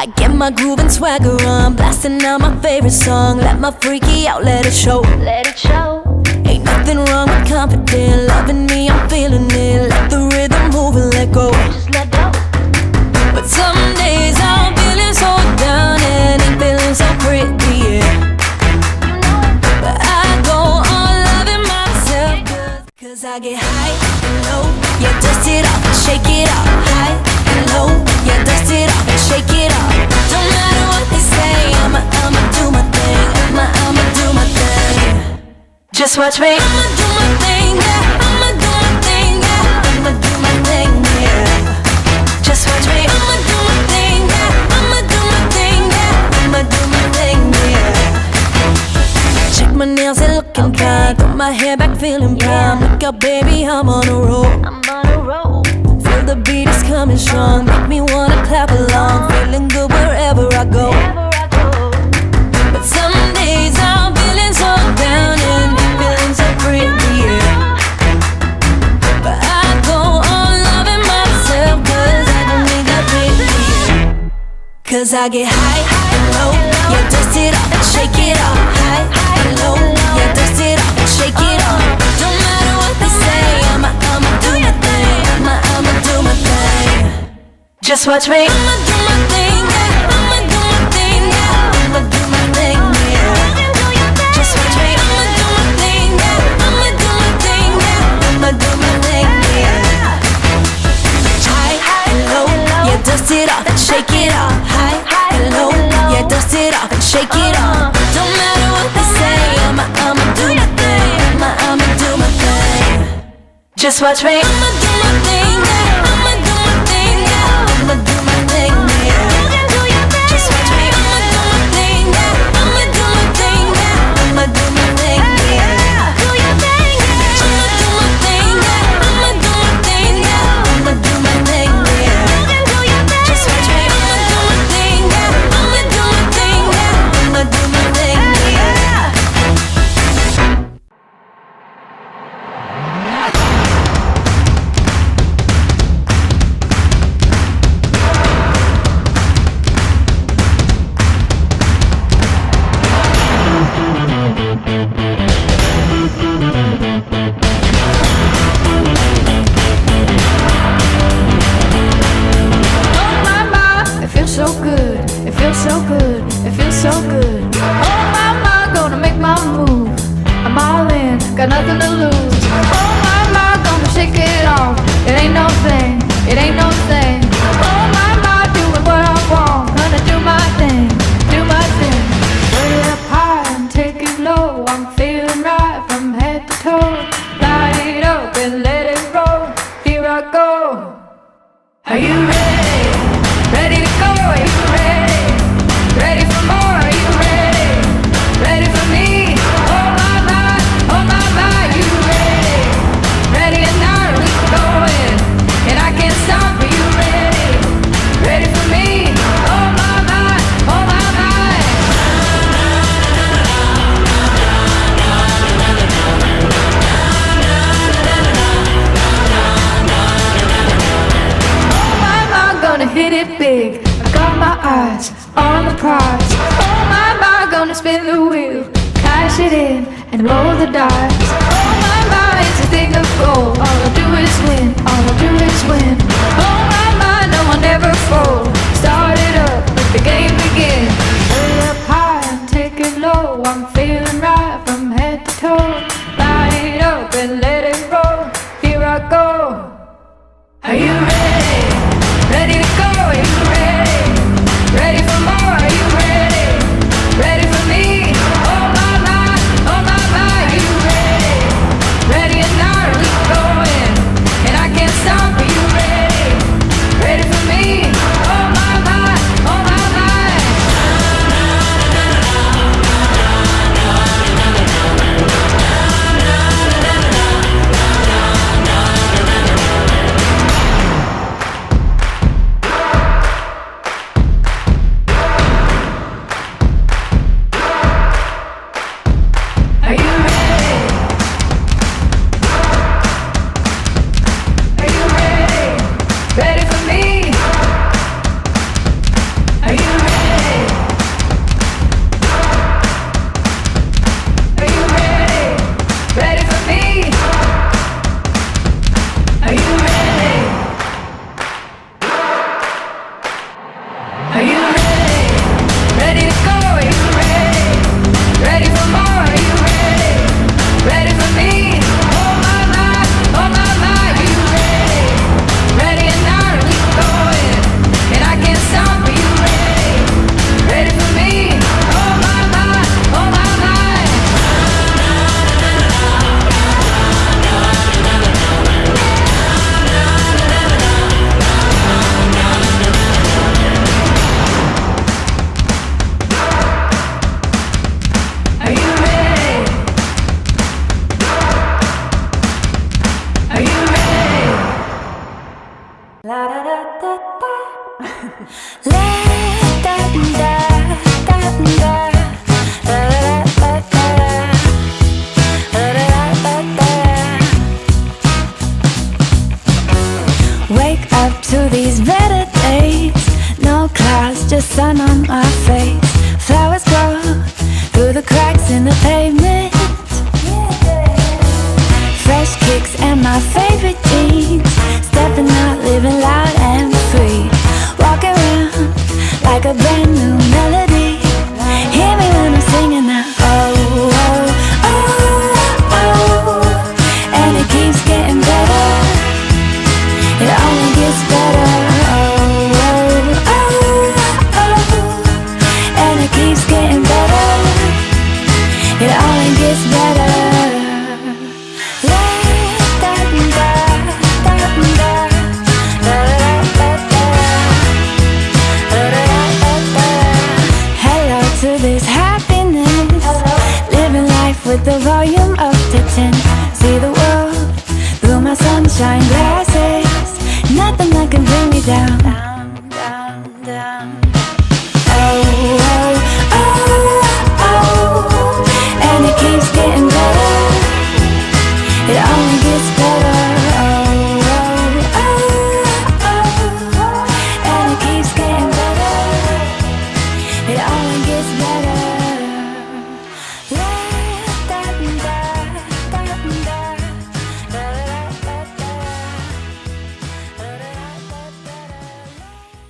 I get my groove and swagger on, blasting out my favorite song. Let my freaky out, let it show. Let it show. Ain't nothing wrong with confident, loving me, I'm feeling it. Let the rhythm move and let go. Just let go. But some days I'm feeling so down and ain't feeling so pretty, yeah. But I go on loving myself, cause I get high and low. Yeah, dust it off and shake it off. High and low. Yeah, dust it off and shake it off. Don't matter what they say, I'ma do my thing. I'ma do my thing. Just watch me. I'ma do my thing, yeah. I'ma do my thing, yeah. I'ma do my thing, yeah. Just watch me. I'ma do my thing, yeah. I'ma do my thing, yeah. I'ma do my thing, yeah. Check my nails, they looking fine. Put my hair back, feeling prime. Look out, baby, I'm on a roll. I'm on a roll. Feel the beat is coming strong. Make me wanna clap along. Feeling good wherever I go. But some days I'm feeling so down and feeling so pretty, yeah. But I go on loving myself, cause I don't need that pretty. Cause I get high and low. Yeah, dust it off and shake it off. High and low. Yeah, dust it off and shake it off. Don't matter what they say, I'ma do my thing. I'ma do my thing. Just watch me. I'ma do my thing, yeah. I'ma do my thing, yeah. I'ma do my thing, yeah. Just watch me. I'ma do my thing, yeah. I'ma do my thing, yeah. I'ma do my thing, yeah. High and low, yeah, dust it off and shake it off. High and low, yeah, dust it off and shake it off. Don't matter what they say, I'ma do my thing. I'ma do my thing. Just watch me. I'ma do my thing, yeah. I'ma do my thing, yeah. I'ma do my thing, yeah. Just watch me. I'ma do my thing, yeah. I'ma do my thing, yeah. I'ma do my thing, yeah. Do your thing, yeah. I'ma do my thing, yeah. I'ma do my thing, yeah. I'ma do my thing, yeah. Just watch me. I'ma do my thing, yeah. I'ma do my thing, yeah. I'ma do my thing, yeah. So good, it feels so good, it feels so good. Oh my, gonna make my move. I'm all in, got nothing to lose. Oh my, gonna shake it off. It ain't no thing, it ain't no thing. Oh my, doing what I want. Gonna do my thing, do my thing. Put it up high and take it low. I'm feeling right from head to toe. Light it up and let it roll. Here I go. Are you ready? Ready to go, are you ready? Ready for more, are you ready? Ready for me? Oh my, you ready? Ready or not, we going. And I can't stop, are you ready? Ready for me? Oh my, oh my. Oh my, gonna hit it big. My eyes on the prize. Oh my, gonna spin the wheel, cash it in and roll the dice. Oh my, it's a thing of gold. All I do is win, all I do is win. Oh my, no one ever fold. Start it up, let the game begin. Put it up high and take it low. I'm feeling right from head to toe. Light it up and let it roll. Here I go. Are you ready? Ready to go, are you ready? Ready for more, are you ready? Ready for me? Oh my, you ready? Ready or not, we going. And I can't stop, are you ready? Wake up to these better days. No clouds, just sun on my face. Flowers grow through the cracks in the pavement. Fresh kicks and my favorite jeans. Stepping out, living loud and free. Walking around like a brand new